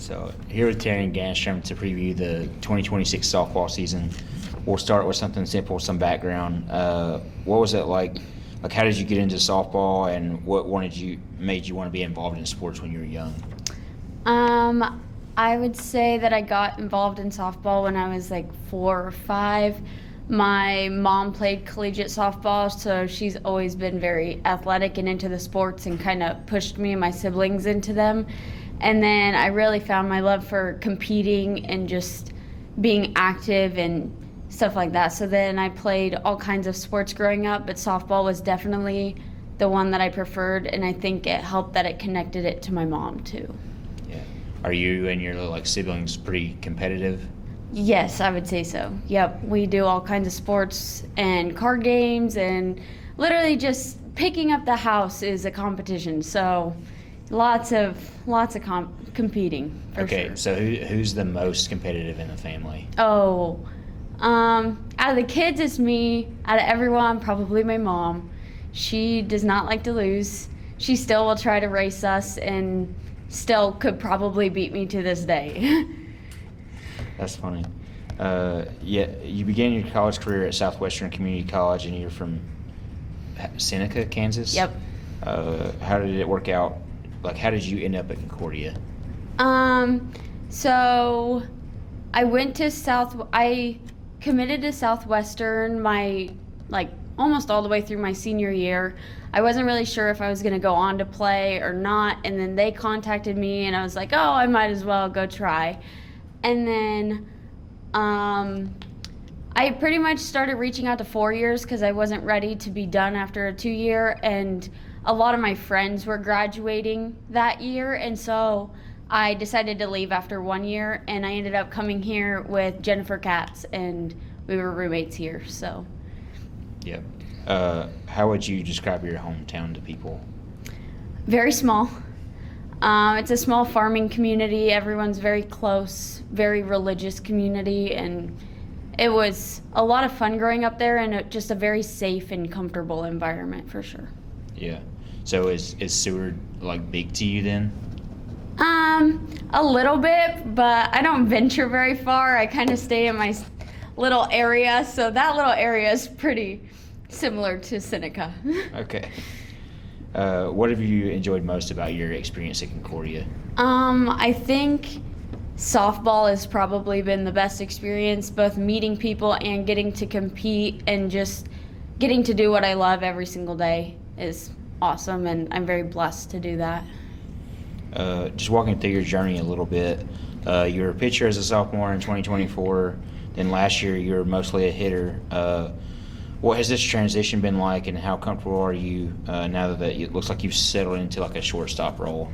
So here with Taryn Ganstrom to preview the 2026 softball season. We'll start with something simple, some background. What was it like? Like, how did you get into softball, and what made you want to be involved in sports when you were young? I would say that I got involved in softball when I was like 4 or 5. My mom played collegiate softball, so she's always been very athletic and into the sports and kind of pushed me and my siblings into them. And then I really found my love for competing and just being active and stuff like that. So then I played all kinds of sports growing up, but softball was definitely the one that I preferred, and I think it helped that it connected it to my mom too. Yeah. Are you and your siblings pretty competitive? Yes, I would say so. Yep, we do all kinds of sports and card games, and literally just picking up the house is a competition. So lots of competing for sure. Okay, so who's the most competitive in the family? Oh, out of the kids, it's me. Out of everyone, probably my mom. She does not like to lose. She still will try to race us and still could probably beat me to this day. That's funny. Yeah, you began your college career at Southwestern Community College, and you're from Seneca, Kansas? Yep. How did it work out? Like, how did you end up at Concordia? So I committed to Southwestern almost all the way through my senior year. I wasn't really sure if I was going to go on to play or not, and then they contacted me, and I was like, oh, I might as well go try. And then I pretty much started reaching out to 4 years because I wasn't ready to be done after a 2-year, and a lot of my friends were graduating that year, and so I decided to leave after 1 year, and I ended up coming here with Jennifer Katz, and we were roommates here, so. Yeah. How would you describe your hometown to people? Very small. It's a small farming community. Everyone's very close, very religious community, and it was a lot of fun growing up there, and just a very safe and comfortable environment for sure. Yeah. So is Seward big to you then? A little bit, but I don't venture very far. I kind of stay in my little area, so that little area is pretty similar to Seneca. Okay. What have you enjoyed most about your experience at Concordia? I think softball has probably been the best experience, both meeting people and getting to compete, and just getting to do what I love every single day is awesome, and I'm very blessed to do that. Just walking through your journey a little bit, you were a pitcher as a sophomore in 2024, then last year you were mostly a hitter. What has this transition been like, and how comfortable are you now that it looks like you've settled into a shortstop role?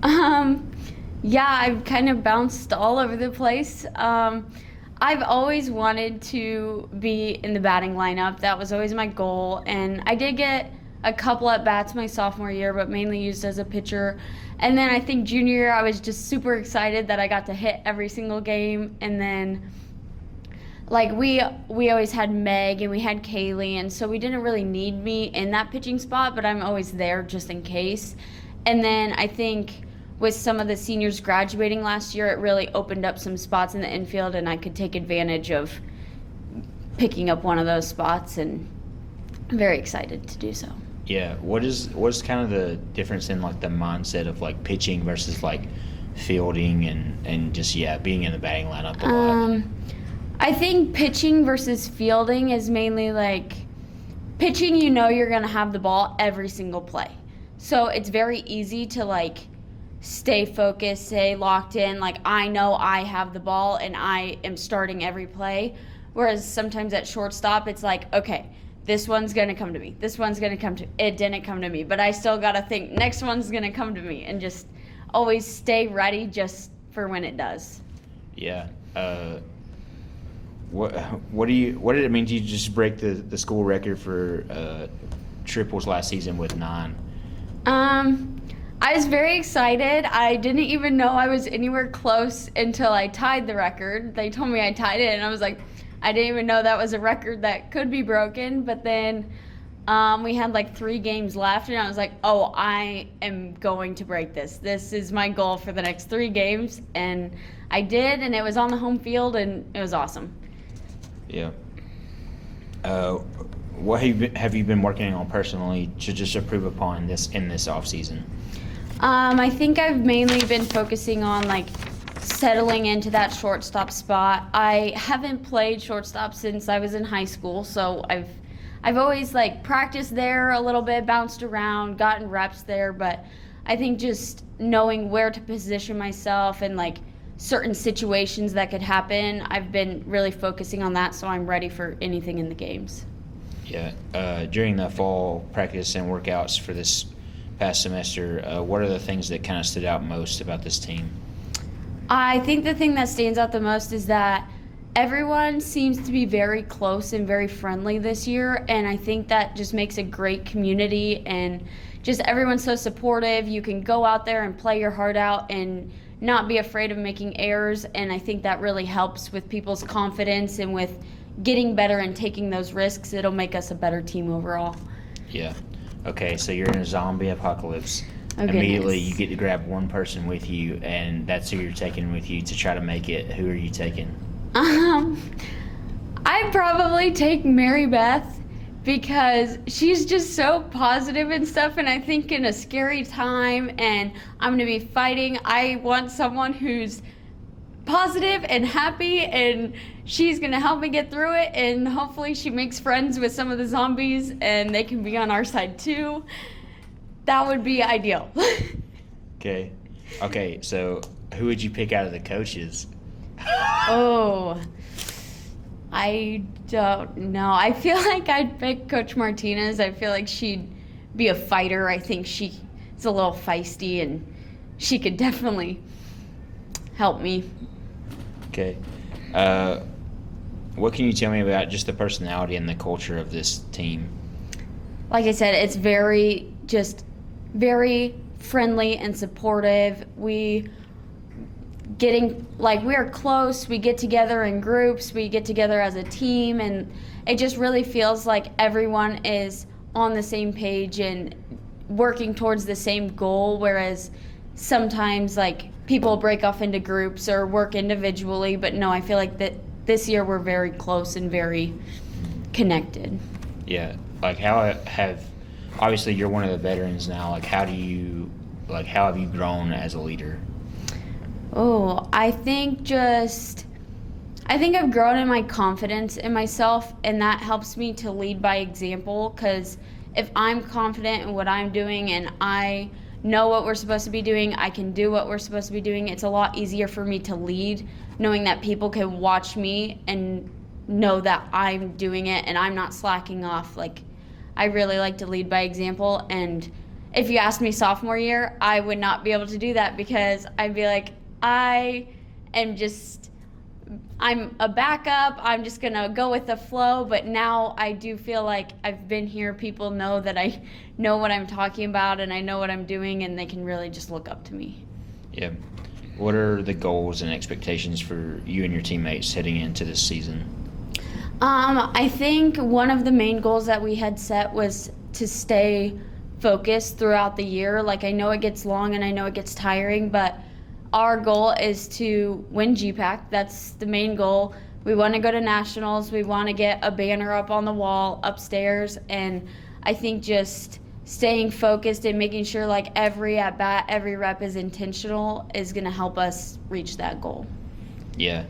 Yeah, I've kind of bounced all over the place. I've always wanted to be in the batting lineup. That was always my goal, and I did get a couple at bats my sophomore year, but mainly used as a pitcher. And then I think junior year I was just super excited that I got to hit every single game, and then we always had Meg and we had Kaylee, and so we didn't really need me in that pitching spot, but I'm always there just in case. And then I think with some of the seniors graduating last year, it really opened up some spots in the infield, and I could take advantage of picking up one of those spots, and I'm very excited to do so. Yeah, what's kind of the difference in the mindset of pitching versus fielding and just being in the batting lineup a lot? I think pitching versus fielding is mainly pitching, you're going to have the ball every single play. So it's very easy to stay focused, stay locked in. I know I have the ball and I am starting every play. Whereas sometimes at shortstop, it's okay, this one's going to come to me. This one's going to come to me. It didn't come to me, but I still got to think next one's going to come to me, and just always stay ready just for when it does. Yeah. What did it mean to you to just break the school record for triples last season with 9? I was very excited. I didn't even know I was anywhere close until I tied the record. They told me I tied it, and I was I didn't even know that was a record that could be broken. But then We had like 3 games left, and I was like, oh, I am going to break this. This is my goal for the next 3 games, and I did, and it was on the home field, and it was awesome. Yeah. What have you been working on personally to just improve upon this in this off season? I think I've mainly been focusing on like settling into that shortstop spot. I haven't played shortstop since I was in high school, so I've always like practiced there a little bit, bounced around, gotten reps there, but I think just knowing where to position myself and like certain situations that could happen, I've been really focusing on that, so I'm ready for anything in the games. Yeah. During the fall practice and workouts for this past semester, what are the things that kind of stood out most about this team? I think the thing that stands out the most is that everyone seems to be very close and very friendly this year, and I think that just makes a great community, and just everyone's so supportive. You can go out there and play your heart out and not be afraid of making errors, and I think that really helps with people's confidence and with getting better and taking those risks. It'll make us a better team overall. Yeah. Okay, so you're in a zombie apocalypse. Oh, Immediately goodness. you get to grab one person with you, and that's who you're taking with you to try to make it. Who are you taking? I'd probably take Mary Beth because she's just so positive and stuff, and I think in a scary time and I'm going to be fighting, I want someone who's positive and happy, and she's going to help me get through it, and hopefully she makes friends with some of the zombies and they can be on our side too. That would be ideal. Okay, so who would you pick out of the coaches? Oh, I don't know. I feel like I'd pick Coach Martinez. I feel like she'd be a fighter. I think she's a little feisty, and she could definitely help me. Okay. What can you tell me about just the personality and the culture of this team? Like I said, it's very friendly and supportive. We are close. We get together in groups. We get together as a team, and it just really feels like everyone is on the same page and working towards the same goal, whereas sometimes like people break off into groups or work individually, but no, I feel like that this year we're very close and very connected. Yeah. Like obviously you're one of the veterans now. How have you grown as a leader? Oh, I think I've grown in my confidence in myself, and that helps me to lead by example, because if I'm confident in what I'm doing and I know what we're supposed to be doing, I can do what we're supposed to be doing, it's a lot easier for me to lead, knowing that people can watch me and know that I'm doing it and I'm not slacking off. Like, I really like to lead by example, and if you asked me sophomore year, I would not be able to do that, because I'd be like, I'm a backup, I'm just gonna go with the flow. But now I do feel like I've been here, people know that I know what I'm talking about and I know what I'm doing, and they can really just look up to me. Yeah. What are the goals and expectations for you and your teammates heading into this season? I think one of the main goals that we had set was to stay focused throughout the year. Like, I know it gets long and I know it gets tiring, but our goal is to win GPAC. That's the main goal. We want to go to nationals. We want to get a banner up on the wall upstairs. And I think just staying focused and making sure like every at bat, every rep is intentional is going to help us reach that goal. Yeah.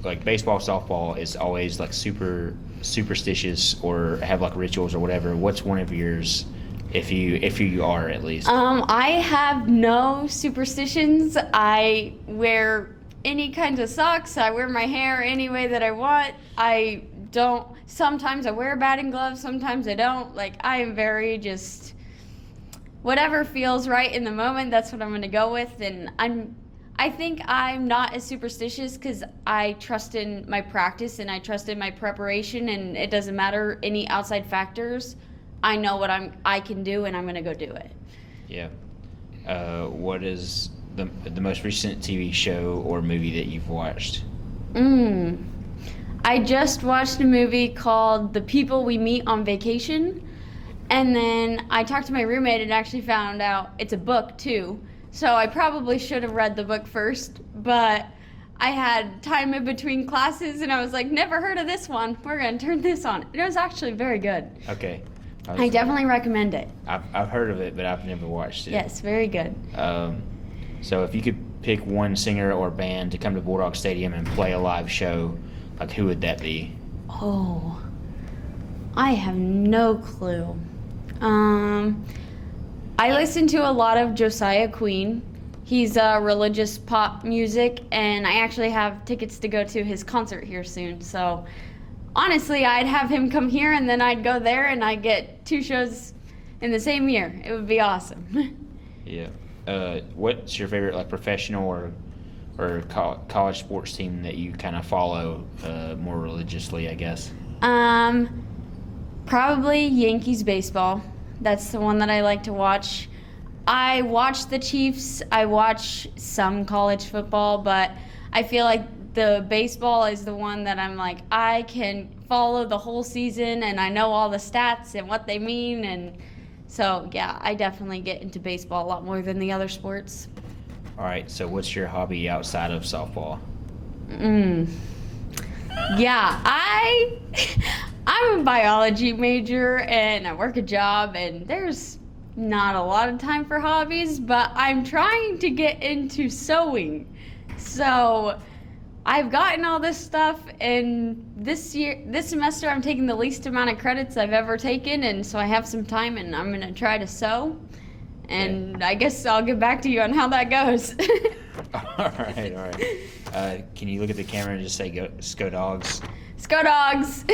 Like baseball, softball is always like super superstitious or have like rituals or whatever. What's one of yours? If you are, at least. I have no superstitions. I wear any kinds of socks. I wear my hair any way that I want. Sometimes I wear batting gloves, sometimes I don't. Like, I am very just, whatever feels right in the moment, that's what I'm going to go with. And I think I'm not as superstitious because I trust in my practice and I trust in my preparation, and it doesn't matter any outside factors. I know what I can do, and I'm going to go do it. Yeah. What is the most recent TV show or movie that you've watched? I just watched a movie called The People We Meet on Vacation. And then I talked to my roommate and actually found out it's a book too. So I probably should have read the book first, but I had time in between classes and I was like, never heard of this one. We're going to turn this on. It was actually very good. Okay. I definitely recommend it. I've heard of it, but I've never watched it. Yes, very good. So if you could pick one singer or band to come to Bulldog Stadium and play a live show, like who would that be? Oh, I have no clue. I listen to a lot of Josiah Queen. He's religious pop music, and I actually have tickets to go to his concert here soon. So honestly, I'd have him come here, and then I'd go there, and I'd get 2 shows in the same year. It would be awesome. Yeah. What's your favorite, like, professional or college sports team that you kind of follow more religiously, I guess? Probably Yankees baseball. That's the one that I like to watch. I watch the Chiefs. I watch some college football, but I feel like the baseball is the one that I'm like, I can follow the whole season and I know all the stats and what they mean. And so, yeah, I definitely get into baseball a lot more than the other sports. All right, so what's your hobby outside of softball? Yeah, I'm a biology major and I work a job and there's not a lot of time for hobbies, but I'm trying to get into sewing. So I've gotten all this stuff, and this semester I'm taking the least amount of credits I've ever taken, and so I have some time and I'm gonna try to sew. And I guess I'll get back to you on how that goes. All right. Can you look at the camera and just say, Go Dogs? Let's go, Dogs!